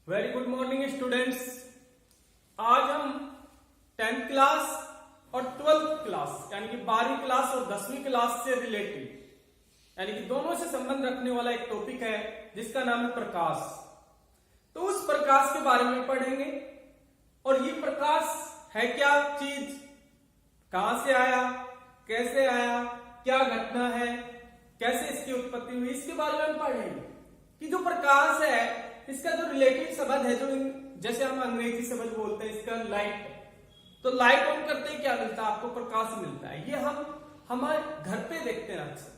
Very good morning students. आज हम 10th class और 12th क्लास यानी कि 12वीं क्लास और 10वीं क्लास से रिलेटेड यानी कि दोनों से संबंध रखने वाला एक टॉपिक है जिसका नाम है प्रकाश। तो उस प्रकाश के बारे में पढ़ेंगे और ये प्रकाश है क्या चीज, कहां से आया, कैसे आया, क्या घटना है, कैसे इसकी उत्पत्ति हुई, इसके बारे में हम पढ़ेंगे कि जो प्रकाश है इसका जो रिलेटिव शब्द है, जो जैसे हम अंग्रेजी शब्द बोलते हैं इसका लाइट है। तो लाइट ऑन करते ही क्या मिलता है, आपको प्रकाश मिलता है। ये हम हमारे घर पे देखते हैं अक्सर,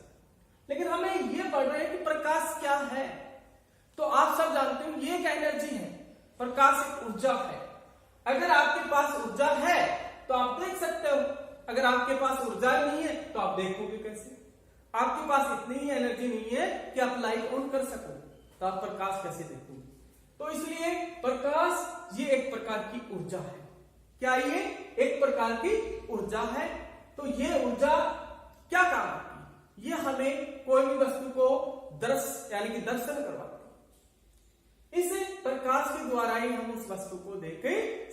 लेकिन हमें ये पढ़ रहे हैं कि प्रकाश क्या है। तो आप सब जानते हो ये एक एनर्जी है, प्रकाश एक ऊर्जा है। अगर आपके पास ऊर्जा है तो आप देख सकते हो, अगर आपके पास ऊर्जा नहीं है तो आप देखोगे कैसे। आपके पास इतनी ही एनर्जी नहीं है कि आप लाइट ऑन कर सको, तो आप प्रकाश कैसे देखोगे। तो इसलिए प्रकाश ये एक प्रकार की ऊर्जा है। क्या ये एक प्रकार की ऊर्जा है? तो ये ऊर्जा क्या काम करती है? ये हमें कोई भी वस्तु को यानी कि दर्शन करवाती है। इस प्रकाश के द्वारा ही हम उस वस्तु को देख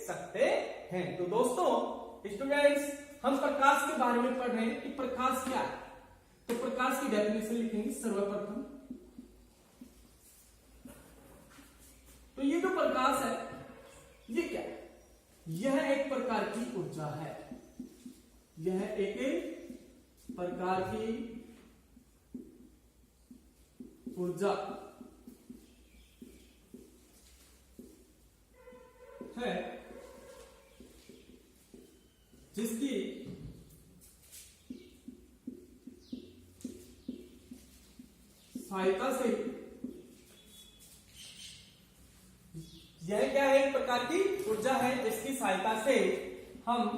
सकते हैं। तो दोस्तों स्टूडेंट्स, हम प्रकाश के बारे में पढ़ रहे हैं कि प्रकाश क्या है। तो प्रकाश की डेफिनेशन लिखेंगे सर्वप्रथम। तो ये जो प्रकाश है ये क्या है? यह एक प्रकार की ऊर्जा है। यह एक प्रकार की ऊर्जा है जिसकी सहायता से, यह क्या है, एक प्रकार की ऊर्जा है जिसकी सहायता से हम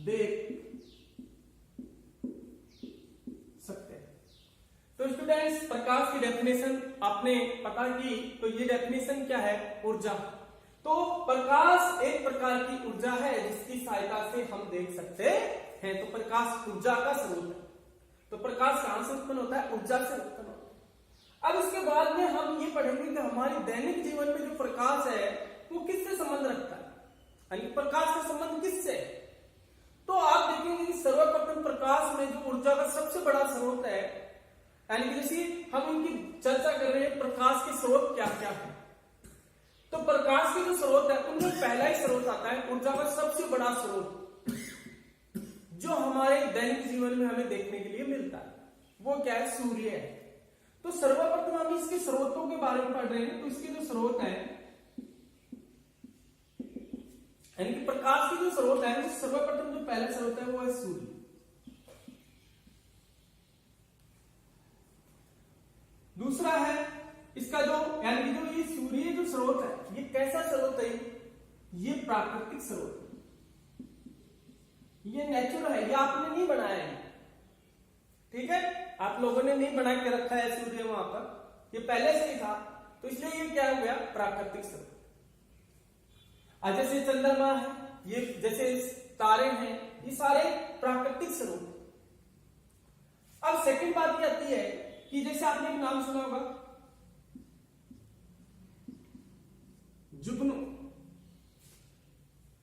देख सकते हैं। तो स्टूडेंट्स, प्रकाश की डेफिनेशन आपने पता की, तो ये डेफिनेशन क्या है, ऊर्जा। तो प्रकाश एक प्रकार की ऊर्जा है जिसकी सहायता से हम देख सकते हैं। तो प्रकाश ऊर्जा का स्रोत है। तो प्रकाश कहां से उत्पन्न होता है? ऊर्जा से उत्पन्न होता है। अब इसके बाद में हम ये पढ़ेंगे कि हमारे दैनिक जीवन में जो प्रकाश है वो किससे संबंध रखता है, यानी प्रकाश का संबंध किससे है। तो आप देखेंगे कि सर्वप्रथम प्रकाश में जो ऊर्जा का सबसे बड़ा स्रोत है, यानी कि जैसे हम इनकी चर्चा कर रहे हैं प्रकाश के स्रोत क्या क्या है। तो प्रकाश के जो स्रोत है उनमें पहला ही स्रोत आता है ऊर्जा का सबसे बड़ा स्रोत जो हमारे दैनिक जीवन में हमें देखने के लिए मिलता है, वो क्या है, सूर्य है। तो सर्वप्रथम हम इसके स्रोतों के बारे में पढ़ रहे हैं। तो इसके जो स्रोत है यानी कि प्रकाश के जो स्रोत है, वो सर्वप्रथम जो पहला स्रोत है वो है सूर्य। दूसरा है इसका जो यानी कि जो ये सूर्य जो स्रोत है, ये कैसा स्रोत है, ये प्राकृतिक स्रोत है, ये नेचुरल है, ये आपने नहीं बनाया है, ठीक है, आप लोगों ने नहीं बना के रखा है सूर्य वहां पर, ये पहले से ही था। तो इसलिए ये क्या हो गया, प्राकृतिक स्रोत। जैसे चंद्रमा है, ये जैसे तारे हैं, ये सारे प्राकृतिक स्रोत। अब सेकंड बात ये आती है कि जैसे आपने एक नाम सुना होगा, जुगनू।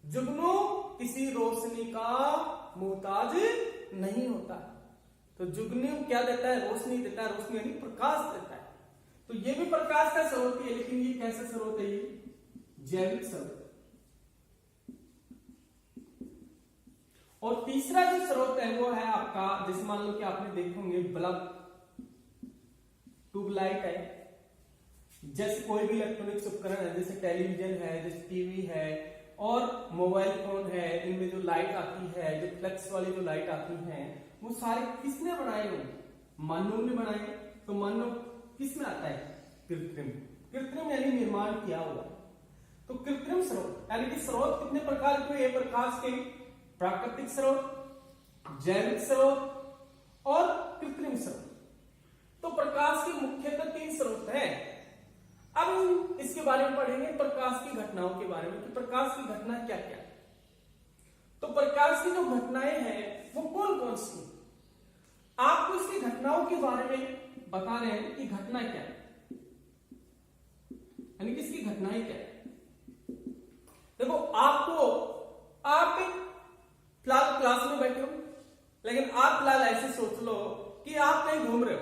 जुगनू किसी रोशनी का मोहताज नहीं होता। तो जुगनू क्या देता है, रोशनी देता है, रोशनी यानी प्रकाश देता है। तो ये भी प्रकाश का स्रोत है, लेकिन ये कैसा स्रोत है, ये जैविक स्रोत। और तीसरा जो स्रोत है वो है आपका, जैसे मान लो कि आपने देखे होंगे बल्ब, ट्यूबलाइट है, जैसे कोई भी इलेक्ट्रॉनिक्स उपकरण है, जैसे टेलीविजन है, जैसे टीवी है और मोबाइल फोन है, इनमें जो लाइट आती है, जो फ्लेक्स वाली जो लाइट आती है, वो सारे किसने बनाए होंगे, मानव ने बनाए। तो मानव किसमें आता है, कृत्रिम। कृत्रिम यानी निर्माण किया हुआ। तो कृत्रिम स्रोत यानी कि स्रोत कितने प्रकार के हैं प्रकाश के, प्राकृतिक स्रोत, जैविक स्रोत और कृत्रिम स्रोत। तो प्रकाश के मुख्यतः 3 स्रोत हैं। अब हम इसके बारे में पढ़ेंगे प्रकाश की घटनाओं के बारे में कि प्रकाश की घटना क्या क्या है। तो प्रकाश की जो घटनाएं हैं वो कौन कौन सी, आपको इसकी घटनाओं के बारे में बता रहे हैं कि घटना क्या है। यानी कि इसकी घटनाएं क्या है। देखो आप फिलहाल क्लास में बैठे हो, लेकिन आप फिलहाल ऐसे सोच लो कि आप कहीं घूम रहे हो,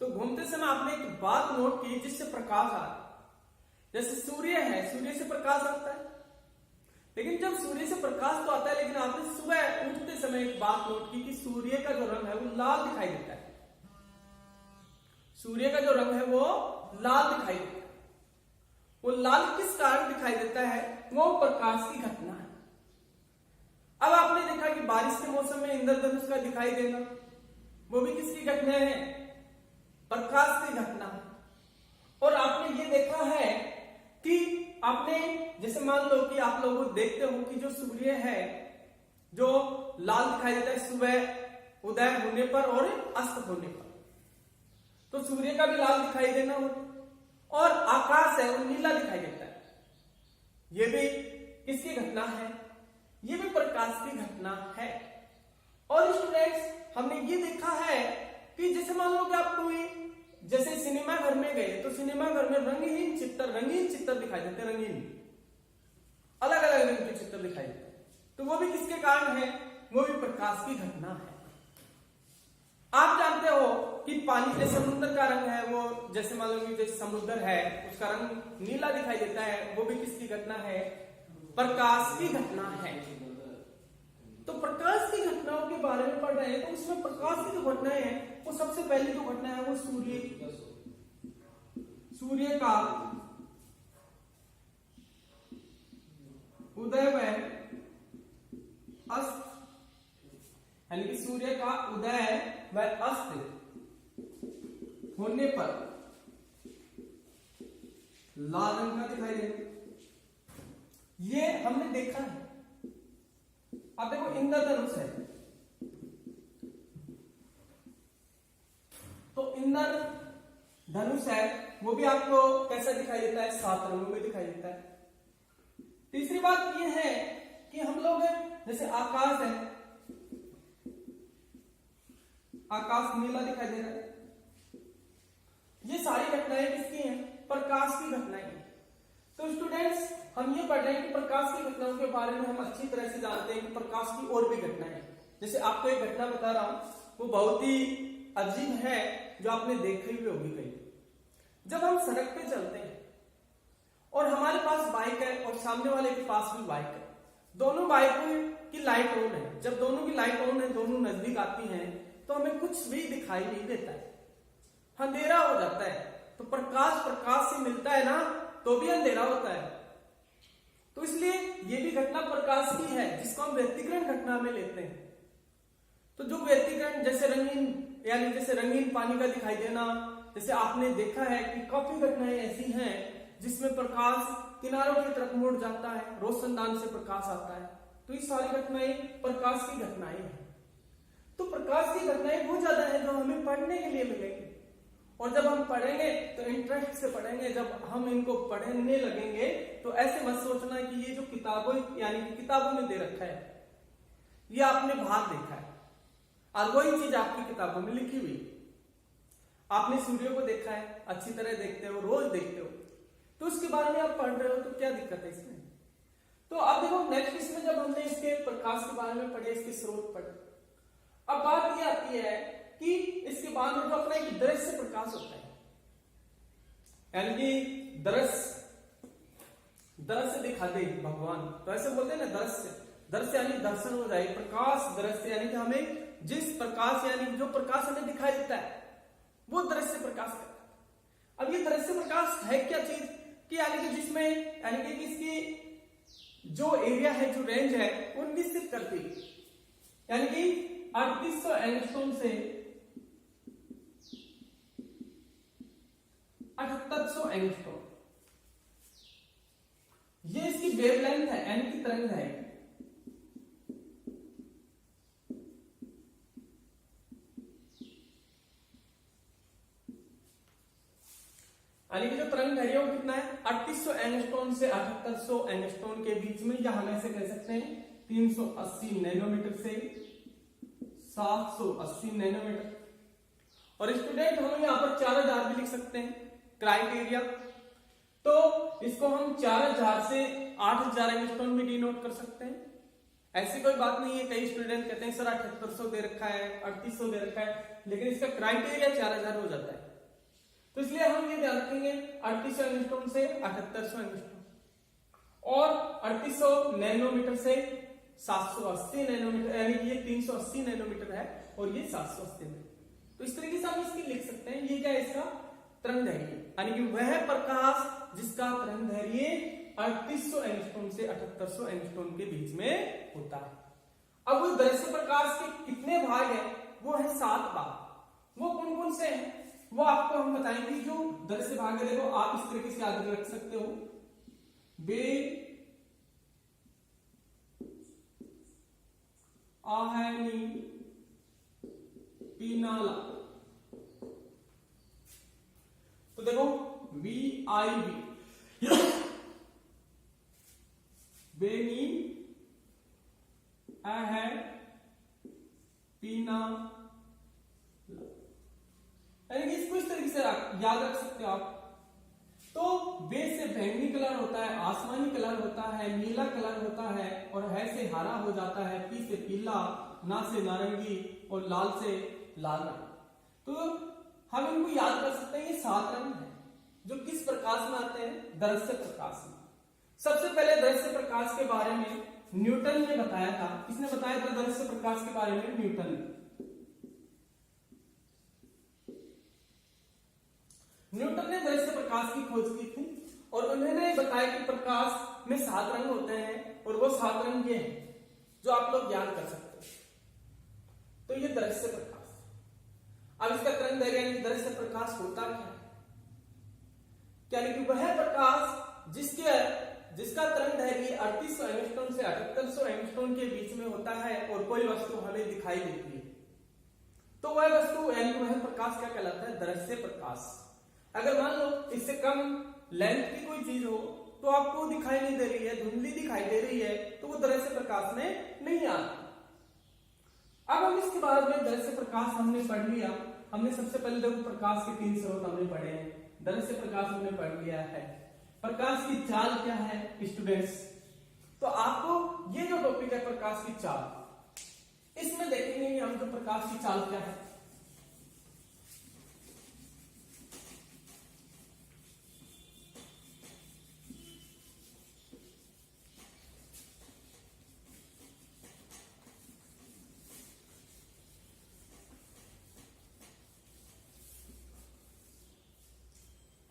तो घूमते समय आपने एक बात नोट की जिससे प्रकाश आ रहा है। जैसे सूर्य है, सूर्य से प्रकाश आता है, लेकिन जब सूर्य से प्रकाश तो आता है, लेकिन आपने सुबह उठते समय एक बात नोट की कि सूर्य का जो रंग है वो लाल दिखाई देता है। सूर्य का जो रंग है वो लाल दिखाई देता है। वो लाल किस कारण दिखाई देता है? वो प्रकाश की घटना है। अब आपने देखा कि बारिश के मौसम में इंद्रधनुष का दिखाई देना, वो भी किसकी घटना है? प्रकाश की घटना है। और आपने ये देखा है कि आपने जैसे मान लो कि आप लोग देखते हो कि जो सूर्य है जो लाल दिखाई देता है सुबह उदय होने पर और अस्त होने पर, तो सूर्य का भी लाल दिखाई देना हो, और आकाश है वो नीला दिखाई देता है। ये भी किसकी घटना है? ये भी प्रकाश की घटना है। और स्टूडेंट्स हमने ये देखा है कि जैसे मान लो कि आप कोई जैसे सिनेमा घर में गए, तो सिनेमा घर में रंगीन चित्र दिखाई देते, रंगीन अलग अलग रंग के चित्र दिखाई देते, तो वो भी किसके कारण है? वो भी प्रकाश की घटना है। आप जानते हो कि पानी के समुद्र का रंग है वो, जैसे मान लो कि जैसे समुद्र है उसका रंग नीला दिखाई देता है, वो भी किसकी घटना है? प्रकाश की घटना है। तो प्रकाश की घटनाओं के बारे में पढ़ रहे हैं, तो उसमें प्रकाश की जो घटनाएं हैं वो सबसे पहली जो घटना है वो सूर्य का उदय व अस्त, यानी कि सूर्य का उदय व अस्त होने पर लाल रंग का दिखाई देगा। ये हमने देखा है। अब देखो इंद्रधनुष है, तो इंद्रधनुष है वो भी आपको कैसा दिखाई देता है? 7 रंगों में दिखाई देता है। तीसरी बात ये है कि हम लोग जैसे आकाश है, आकाश नीला दिखाई दे रहा है। ये सारी घटनाएं किसकी हैं? प्रकाश की घटनाएं हैं। तो स्टूडेंट्स हम ये पढ़ रहे हैं कि प्रकाश की घटनाओं के बारे में हम अच्छी तरह से जानते हैं कि प्रकाश की और भी घटनाएं हैं। जैसे आपको एक घटना बता रहा हूं, वो बहुत ही अजीब है जो आपने देखी हुई होगी कहीं। जब हम सड़क पे चलते हैं और हमारे पास बाइक है और सामने वाले के पास भी बाइक है, दोनों बाइकों की लाइट ऑन है। जब दोनों की लाइट ऑन है, दोनों नजदीक आती हैं, तो हमें कुछ भी दिखाई नहीं देता है, अंधेरा हो जाता है। तो प्रकाश से मिलता है ना, तो भी अंधेरा होता है। तो इसलिए ये भी घटना प्रकाश की है जिसको हम व्यतिकरण घटना में लेते हैं। तो जो व्यतिकरण जैसे रंगीन, यानी जैसे रंगीन पानी का दिखाई देना, जैसे आपने देखा है कि काफी घटनाएं ऐसी हैं जिसमें प्रकाश किनारों की तरफ मुड़ जाता है, रोशनदान से प्रकाश आता है। तो ये सारी घटनाएं प्रकाश की घटनाएं हैं। तो प्रकाश की घटनाएं बहुत ज्यादा है जो हमें पढ़ने के लिए मिलेंगे, और जब हम पढ़ेंगे तो इंटरेस्ट से पढ़ेंगे। जब हम इनको पढ़ने लगेंगे तो ऐसे मत सोचना कि ये जो किताबों यानी कि किताबों में दे रखा है ये आपने बाहर देखा है और वही चीज आपकी किताबों में लिखी हुई। आपने सूर्य को देखा है, अच्छी तरह देखते हो, रोज देखते हो, तो उसके बारे में आप पढ़ रहे हो, तो क्या दिक्कत है इसमें? तो अब देखो नेक्स्ट इसमें जब हमने इसके प्रकाश के बारे में पढ़े, इसके स्रोत पढ़े, अब बात ये आती है कि इसके बाद में जो अपना एक दृश्य प्रकाश होता है, यानी कि दृश्य दिखा दे भगवान, तो ऐसे बोलते हैं ना दृश्य यानी दर्शन हो जाए, प्रकाश दृश्य यानी कि हमें जिस प्रकाश यानी जो प्रकाश हमें दिखाई देता है वो दृश्य प्रकाश है। अब ये दृश्य प्रकाश है क्या चीज कि यानी कि जिसमें यानी कि इसकी जो एरिया है, जो रेंज है वो निश्चित करती है, यानी कि 3800 एंगस्ट्रॉम से 7800 एंगस्ट्रॉम, ये इसकी वेवलेंथ है, यानी कि तरंग है। यानी कि जो तरंग दैर्घ्य वो कितना है? 3800 एंगस्ट्रॉम से 7800 एंगस्ट्रॉम के बीच में, या हम ऐसे कह सकते हैं 380 नैनोमीटर से 780 नैनोमीटर। और स्टूडेंट हम यहाँ पर 4000 भी लिख सकते हैं क्राइटेरिया। तो इसको हम 4000 से 8000 एंगस्ट्रॉम में डिनोट कर सकते हैं। ऐसी कोई बात नहीं है, कई स्टूडेंट कहते हैं सर 7800 दे रखा है, 3800 दे रखा है, लेकिन इसका क्राइटेरिया 4000 हो जाता है। तो इसलिए हम ये ध्यान रखेंगे 3800 एंगस्ट्रॉम से 7800 एंगस्ट्रॉम और 3800 नैनोमीटर से 780 नैनोमीटर, यानी कि ये 380 नैनोमीटर है और ये 780 नैनोमीटर। तो इस तरीके से हम इसकी लिख सकते हैं। ये क्या है, इसका तरंगदैर्घ्य, यानी कि वह प्रकाश जिसका तरंगदैर्घ्य 3800 एंगस्ट्रॉम से 7800 एंगस्ट्रॉम के बीच में होता है। अब वो दृश्य प्रकाश के कितने भाग हैं, वो है 7 भाग। वो कौन कौन से हैं वो आपको हम बताएंगे। जो दृश्य भाग है, देखो आप इस तरीके से याद रख सकते हो, बे आहनी पीनाला। तो देखो VIB बेनी है पीना, यानी कि इसको इस तरीके से याद रख सकते हो आप। तो बे से बैंगनी कलर होता है, आसमानी कलर होता है, नीला कलर होता है, और है से हरा हो जाता है, पी से पीला, ना से नारंगी और लाल से लाल रंग। तो हम इनको याद कर सकते हैं। ये 7 रंग हैं जो किस प्रकाश में आते हैं, दृश्य प्रकाश में। सबसे पहले दृश्य प्रकाश के बारे में न्यूटन ने बताया था। किसने बताया था दृश्य प्रकाश के बारे में? न्यूटन ने। न्यूटन ने दृश्य प्रकाश की खोज की थी और उन्होंने बताया कि प्रकाश में 7 रंग होते हैं और वो 7 रंग ये हैं जो आप लोग याद कर सकते हैं। तो ये दृश्य प्रकाश। अब इसका तरंगदैर्घ्य यानी दृश्य प्रकाश होता क्या है, यानी कि वह प्रकाश जिसका तरंगदैर्घ्य 3800 एंगस्ट्रॉम से 7800 एंगस्ट्रॉम के बीच में होता है और कोई वस्तु हमें दिखाई देती है, तो वह वस्तु यानी वह प्रकाश क्या कहलाता है? दृश्य प्रकाश। अगर मान लो इससे कम लेंथ की कोई चीज हो तो आपको दिखाई नहीं दे रही है, धुंधली दिखाई दे रही है, तो वो दृश्य प्रकाश में नहीं आती। अब हम इसके बाद में दृश्य प्रकाश हमने पढ़ लिया। हमने सबसे पहले देखो प्रकाश के 3 स्रोत हमने पढ़े हैं। दृश्य प्रकाश हमने पढ़ लिया है। प्रकाश की चाल क्या है स्टूडेंट्स? तो आपको ये जो टॉपिक है प्रकाश की चाल, इसमें देखेंगे हम जो प्रकाश की चाल क्या है।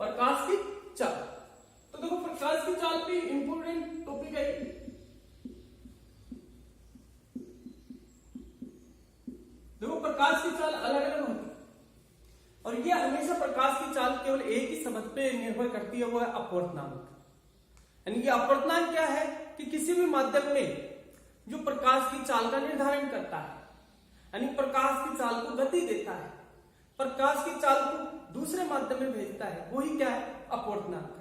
प्रकाश की चाल, तो देखो प्रकाश की चाल भी इंपोर्टेंट टॉपिक है। देखो प्रकाश की चाल अलग अलग होती है और ये हमेशा प्रकाश की चाल केवल एक ही शब्द पे निर्भर करती है, वो है अपवर्तनांक। यानी कि अपवर्तनांक क्या है कि किसी भी माध्यम में जो प्रकाश की चाल का निर्धारण करता है, यानी प्रकाश की चाल को गति देता है, प्रकाश की चाल को दूसरे माध्यम में भेजता है, वही क्या है? अपवर्तनांक।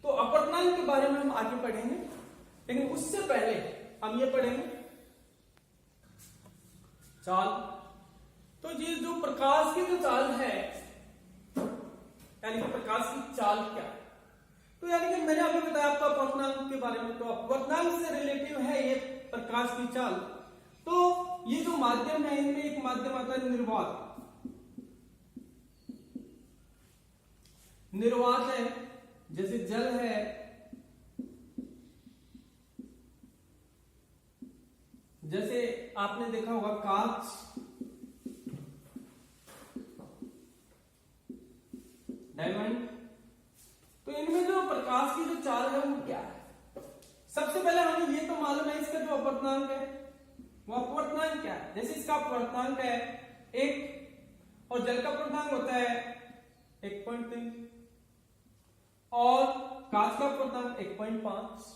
तो अपवर्तनांक के बारे में हम आगे पढ़ेंगे, लेकिन उससे पहले हम ये पढ़ेंगे चाल। तो ये जो प्रकाश की जो चाल है, यानी कि प्रकाश की चाल क्या है, तो यानी कि मैंने अभी बताया आपको अपवर्तनांक के बारे में। तो अपवर्तनांक से रिलेटिव है ये प्रकाश की चाल। तो ये जो माध्यम है, इनमें एक माध्यम आता है निर्वात। निर्वात है जैसे जल है, जैसे आपने देखा होगा कांच, डायमंड। तो इनमें जो प्रकाश की जो चाल है वो क्या है? सबसे पहले हमें ये तो मालूम है इसका जो अपवर्तनांक है वो अपवर्तनांक क्या है। जैसे इसका अपवर्तनांक है 1 और जल का अपवर्तनांक होता है 1.3 और कांच का अपवर्तनांक 1.5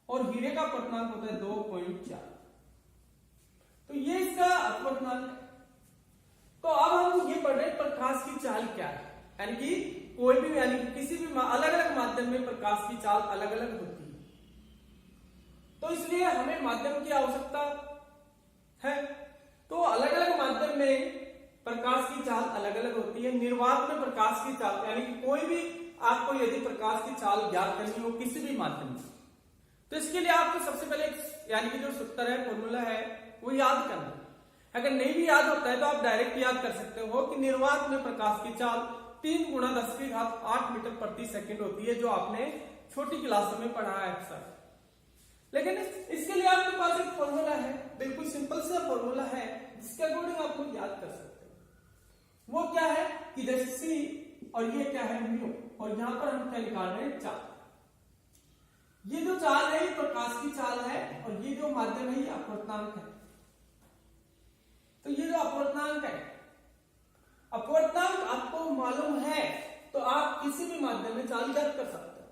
और हीरे का अपवर्तनांक होता है 2.4। तो ये इसका अपवर्तनांक है। तो अब हम ये पढ़ रहे हैं प्रकाश की चाल क्या है, यानी कि कोई भी, यानी कि किसी भी अलग अलग माध्यम में प्रकाश की चाल अलग अलग होती है। तो इसलिए हमें माध्यम की आवश्यकता है। तो अलग अलग माध्यम में प्रकाश की चाल अलग अलग होती है। निर्वात में प्रकाश की चाल यानी कि कोई भी आपको यदि प्रकाश की चाल ज्ञात करनी हो किसी भी माध्यम से, तो इसके लिए आपको सबसे पहले यानी कि जो सूत्र है, फॉर्मूला है, वो याद करना है। अगर नहीं भी याद होता है तो आप डायरेक्ट याद कर सकते हो कि निर्वात में प्रकाश की चाल 3 × 10⁸ मीटर प्रति सेकंड होती है, जो आपने छोटी क्लासों में पढ़ा है अक्सर। लेकिन इसके लिए आपके पास एक फॉर्मूला है, बिल्कुल सिंपल सा फॉर्मूला है, जिसके अकॉर्डिंग आप लोग याद कर सकते हो। वो क्या है कि जैसे c और ये क्या है म्यू, और यहां पर हम क्या निकाल रहे हैं, चाल। ये जो चाल है ये प्रकाश की चाल है, और ये जो माध्यम है ये अपवर्तनांक है। तो ये जो अपवर्तनांक है, अपवर्तनांक आपको मालूम है तो आप किसी भी माध्यम में चाल ज्ञात कर सकते हो।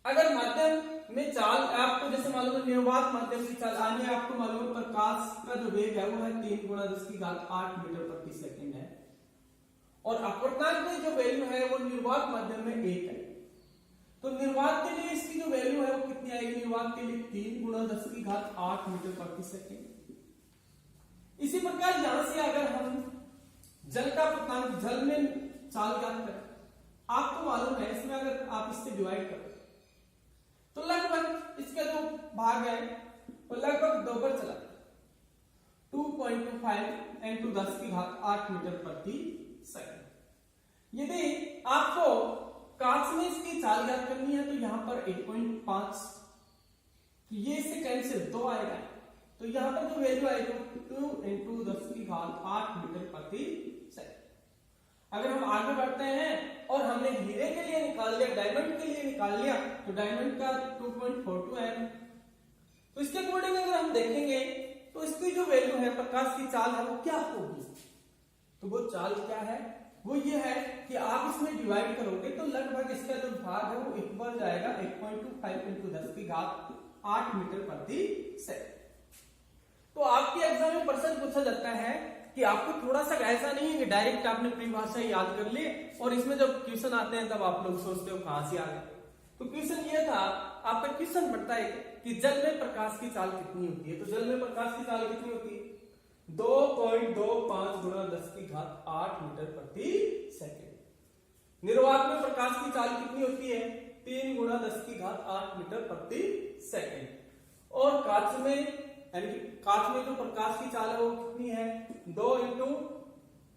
अगर माध्यम में चाल आपको जैसे मालूम है निर्वात माध्यम की चाल आने, आपको मालूम है प्रकाश का जो वेग है वो है 3 × 10⁸ मीटर प्रति सेकंड है, और अपवर्तनांक में जो वैल्यू है वो निर्वात माध्यम में 1 है। तो निर्वात के लिए इसकी जो वैल्यू है वो कितनी आएगी, निर्वात के लिए 3 × 10⁸ मीटर प्रति सेकंड। इसी प्रकार यहां से अगर हम जल का अपवर्तनांक, जल में चाल ज्ञात करें, आपको मालूम है इसमें अगर आप इससे डिवाइड करें तो लगभग इसका जो भाग है वो लगभग 2 पर चला, 2.25 × 10⁸ मीटर प्रति सेकंड। यदि आपको कांच में इसकी चाल ज्ञात करनी है तो यहां पर 8.5, तो ये इससे कैंसिल 2 आएगा, तो यहां पर जो वैल्यू आएगी 2 × 10⁸ मीटर प्रति सेकंड। अगर हम आगे बढ़ते हैं और हमने हीरे के लिए निकाल लिया, डायमंड के लिए निकाल लिया, तो डायमंड का 2.42 है। तो इसके अकॉर्डिंग अगर हम देखेंगे तो इसकी जो वैल्यू है, प्रकाश की चाल है, वो क्या होगी, तो वो चाल क्या है, वो ये है कि आप इसमें डिवाइड करोगे तो लगभग इसका जो भाग है वो इक्वल जाएगा 8.25 × 10⁸ मीटर प्रति सेकंड। तो आपके एग्जाम में प्रश्न पूछा जाता है कि आपको थोड़ा सा ऐसा नहीं है कि डायरेक्ट आपने परिभाषा याद कर ली और इसमें जब क्वेश्चन आते हैं तब आप लोग सोचते हो कहां से आ गए। तो क्वेश्चन ये था, आपका क्वेश्चन पड़ता है कि जल में प्रकाश की चाल कितनी होती है। तो जल में प्रकाश की चाल कितनी होती है, 2.25 × 10⁸ मीटर प्रति सेकंड। निर्वात में प्रकाश की चाल कितनी होती है, 3 × 10⁸ मीटर प्रति सेकंड। और कांच में यानी कि कांच में जो प्रकाश की चाल है वो कितनी है, 2 ×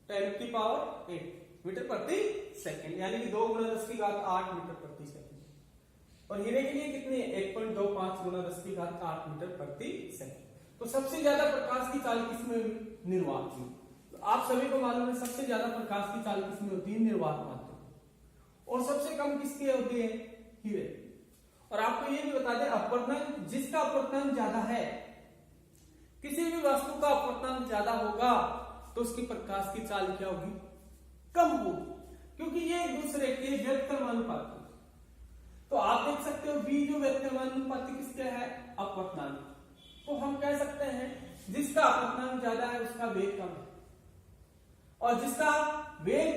10⁸ मीटर प्रति सेकंड, यानी कि 2 × 10⁸ मीटर प्रति सेकंड। और हीरे के लिए कितनी है, 1.25 × 10⁸ मीटर प्रति सेकंड। तो सबसे ज्यादा प्रकाश की चाल किसमें हुई, निर्वात में। तो आप सभी को मालूम है सबसे ज्यादा प्रकाश की चाल किसमें होती है, निर्वात माध्यम, और सबसे कम किसकी होती है, हीरे। और आपको ये भी बता दें, अपवर्तनांक, जिसका अपवर्तनांक ज्यादा है, किसी भी वस्तु का अपवर्तनांक ज्यादा होगा तो उसकी प्रकाश की चाल क्या होगी, कम होगी, क्योंकि ये एक दूसरे के व्युत्क्रमानुपाती। तो आप देख सकते हो v जो व्युत्क्रमानुपाती किसका है, अपवर्तनांक। तो हम कह सकते हैं जिसका अपवर्तनांक ज्यादा है उसका वेग कम है, और जिसका वेग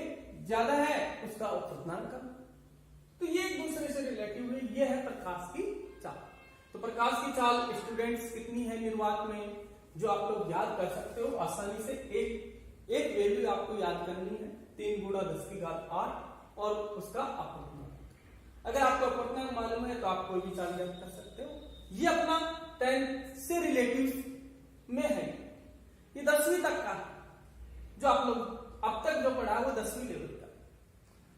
ज्यादा है उसका अपवर्तनांक कम। तो ये एक दूसरे से रिलेटिव है, ये है प्रकाश की चाल। तो प्रकाश की चाल स्टूडेंट्स कितनी है निर्वात में, जो आप लोग याद कर सकते हो आसानी से। एक वैल्यू आपको याद करनी है, 3 × 10⁸ और उसका अपवर्तनांक। अगर आपको अपवर्तनांक मालूम है तो आप कोई भी चाल याद कर सकते हो। ये अपना 10 से रिलेटिव में है, ये 10वीं तक का जो आप लोग अब तक जो पढ़ा वो 10वीं लेवल का।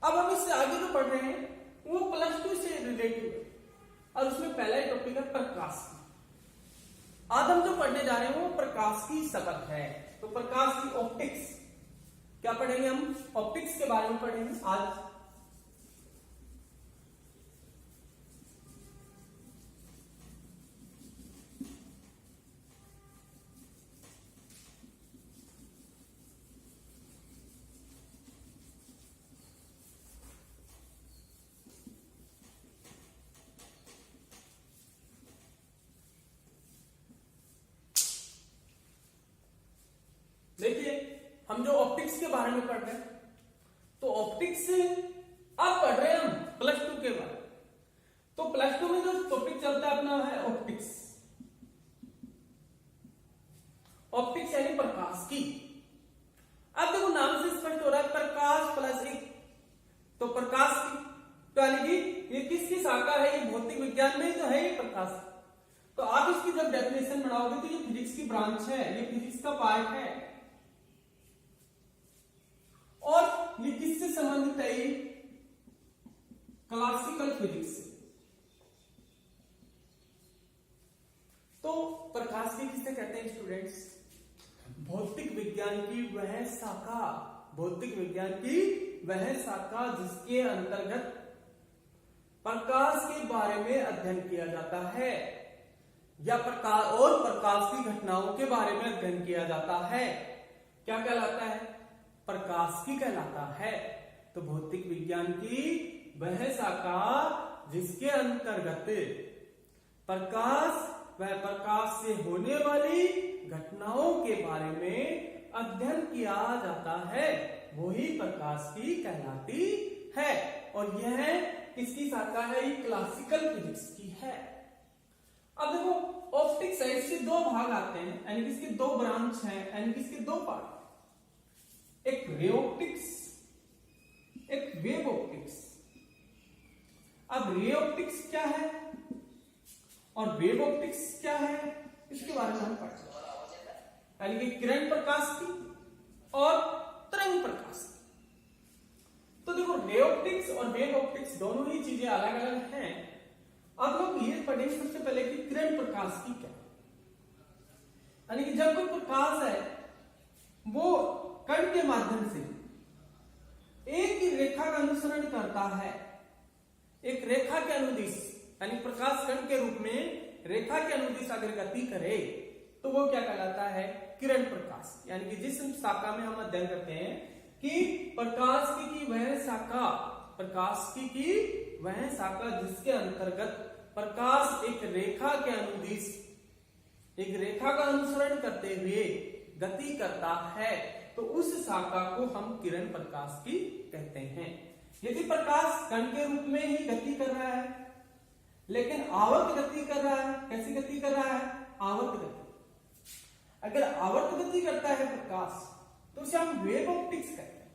अब हम इससे आगे जो पढ़ रहे हैं वो +2 से रिलेटिव है, और उसमें पहला ही टॉपिक है प्रकाश की। आज हम जो पढ़ने जा रहे हैं वो प्रकाश की सबक है। तो प्रकाश की ऑप्टिक्स क्या पढ़ेंगे, हम ऑप्टिक्स के बारे में पढ़ेंगे आज। देखिए हम जो ऑप्टिक्स के बारे में पढ़ रहे हैं, तो ऑप्टिक्स अब पढ़ रहे हैं हम +2 के बारे में। तो +2 में जो टॉपिक चलता है अपना है ऑप्टिक्स। ऑप्टिक्स यानी प्रकाश की। अब देखो नाम से स्पष्ट हो रहा है प्रकाश प्लस एक, तो प्रकाश की, तो यानी कि ये किसकी शाखा है, ये भौतिक विज्ञान में जो है ये प्रकाश। तो आप इसकी जब डेफिनेशन बनाओगे तो ये फिजिक्स की ब्रांच है, ये फिजिक्स का पार्ट है। और ये किससे संबंधित है, ये क्लासिकल फिजिक्स से। तो प्रकाश की किसे कहते हैं स्टूडेंट्स, भौतिक विज्ञान की वह शाखा, भौतिक विज्ञान की वह शाखा जिसके अंतर्गत प्रकाश के बारे में अध्ययन किया जाता है, या प्रकाश और प्रकाश की घटनाओं के बारे में अध्ययन किया जाता है। क्या कहलाता है, प्रकाश की कहलाता है। तो भौतिक विज्ञान की वह शाखा जिसके अंतर्गत प्रकाश, वह प्रकाश से होने वाली घटनाओं के बारे में अध्ययन किया जाता है, वही प्रकाश की कहलाती है। और यह किसकी शाखा है, ये क्लासिकल फिजिक्स की है। अब देखो ऑप्टिक्स है, इसके दो भाग आते हैं, यानी कि इसके दो ब्रांच हैं, यानी कि इसके दो पार्ट, एक रे ऑप्टिक्स, एक वेव ऑप्टिक्स। अब रे ऑप्टिक्स क्या है और वेव ऑप्टिक्स क्या है, इसके बारे में हम पढ़ते हैं, यानी कि किरण प्रकाश की और तरंग प्रकाश की। तो देखो रे ऑप्टिक्स और वेव ऑप्टिक्स दोनों ही चीजें अलग अलग हैं। अब लोग ये पढ़ेंगे सबसे पहले कि किरण प्रकाश की क्या, यानी कि जब कोई प्रकाश है वो कण के माध्यम से एक ही रेखा का अनुसरण करता है, एक रेखा के अनुदिश, यानी प्रकाश कण के रूप में रेखा के अनुदिश अगर गति करे तो वो क्या कहलाता है, किरण प्रकाश। यानी कि जिस शाखा में हम अध्ययन करते हैं कि प्रकाश की वह शाखा, प्रकाश की वह शाखा जिसके अंतर्गत प्रकाश एक रेखा के अनुदिश, एक रेखा का अनुसरण करते हुए गति करता है, तो उस शाखा को हम किरण प्रकाश की कहते हैं। यदि प्रकाश कण के रूप में ही गति कर रहा है लेकिन आवर्त गति कर रहा है, कैसी गति कर रहा है, आवर्त गति। अगर आवर्त गति करता है प्रकाश तो उसे हम वेव ऑप्टिक्स कहते हैं,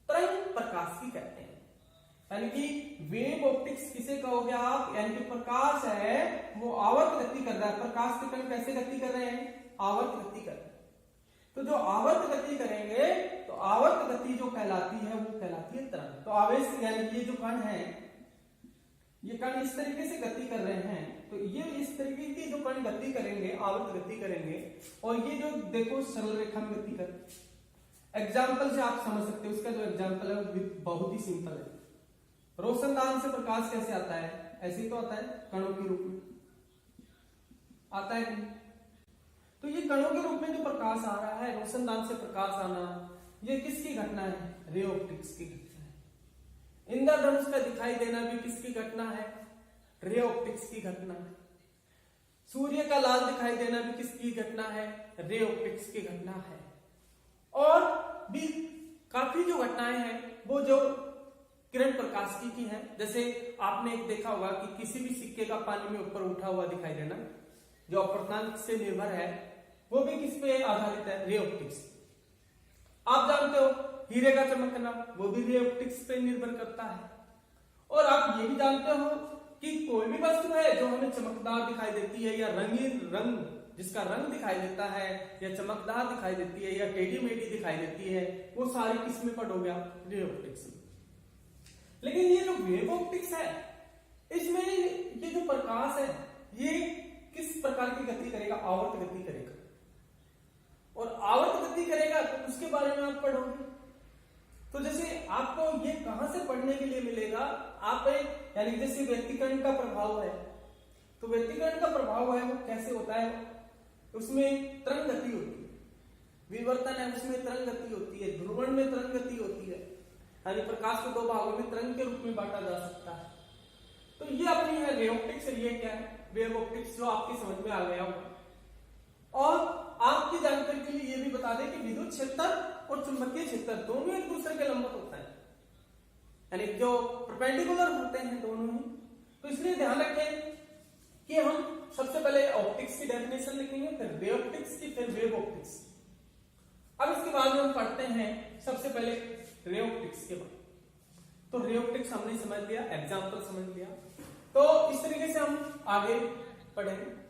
तरंग प्रकाश की कहते हैं। यानी कि वेव ऑप्टिक्स किसे कहोगे आप, यानी कि प्रकाश है वो आवर्त गति कर रहा है, प्रकाश के कण कैसे गति कर रहे हैं, आवर्त गति कर रहे हैं। तो जो आवर्त गति करेंगे तो आवर्त गति जो कहलाती है वो कहलाती है तरंग। तो आवेश यानी कि ये जो कण है, ये कण इस तरीके से गति कर रहे हैं, तो ये इस तरीके की जो कण गति करेंगे, आवर्त गति करेंगे, और ये जो देखो सरल रेखा में गति कर। एग्जाम्पल से आप समझ सकते हो, उसका जो एग्जाम्पल है वो बहुत ही सिंपल है। रोशनदान से प्रकाश कैसे आता है, ऐसे ही तो आता है, कणों के रूप में आता है। तो ये कणों के रूप में जो प्रकाश आ रहा है, रोशनदान से प्रकाश आना, ये किसकी घटना है, रे ऑप्टिक्स की घटना है। इंद्रधनुष का दिखाई देना भी किसकी घटना है, रे ऑप्टिक्स की घटना है। सूर्य का लाल दिखाई देना भी किसकी घटना है, रे ऑप्टिक्स की घटना है। और भी काफी जो घटनाएं हैं वो जो किरण प्रकाश की है। जैसे आपने एक देखा होगा कि किसी भी सिक्के का पानी में ऊपर उठा हुआ दिखाई देना, जो अपर्तनांक से निर्भर है, वो भी किस पे आधारित है, रे ऑप्टिक्स। आप जानते हो हीरे का चमकना, वो भी रे ऑप्टिक्स पे निर्भर करता है। और आप ये भी जानते हो कि कोई भी वस्तु है जो हमें चमकदार दिखाई देती है, या रंगीन रंग, जिसका रंग दिखाई देता है, या चमकदार दिखाई देती है, या टेढ़ी मेढ़ी दिखाई देती है, वो सारी किस में पढ़ हो गया, रे ऑप्टिक्स में। लेकिन ये जो वेव ऑप्टिक्स है, इसमें ये जो प्रकाश है ये किस प्रकार की गति करेगा, आवर्त गति करेगा। और आवर्त गति करेगा तो उसके बारे में आप पढ़ोगे। तो जैसे आपको ये कहां से पढ़ने के लिए मिलेगा, आप यानी जैसे व्यतिकरण का प्रभाव है, तो व्यतिकरण का प्रभाव है वो कैसे होता है, उसमें तरंग गति होती है, विवर्तन है उसमें तरंग गति होती है, ध्रुवण में तरंग गति होती है। यानी प्रकाश को दो भागों में तरंग के रूप में बांटा जा सकता है। तो ये अपनी है रे ऑप्टिक्स, ये क्या है, वेव ऑप्टिक्स, जो आपकी समझ में आ गया होगा। और आपकी जानकारी के लिए ये भी बता दें कि विद्युत क्षेत्र और चुंबकीय क्षेत्र दोनों एक दूसरे के लंबवत होते हैं, यानी जो परपेंडिकुलर होते हैं दोनों ही। तो इसलिए ध्यान रखें कि हम सबसे पहले ऑप्टिक्स की डेफिनेशन लिखेंगे, फिर रे ऑप्टिक्स की, फिर वेव ऑप्टिक्स। अब इसके बाद हम पढ़ते हैं सबसे पहले रे ऑप्टिक्स के बाद। तो रे ऑप्टिक्स हमने समझ लिया, एग्जाम्पल समझ लिया, तो इस तरीके से हम आगे पढ़ेंगे।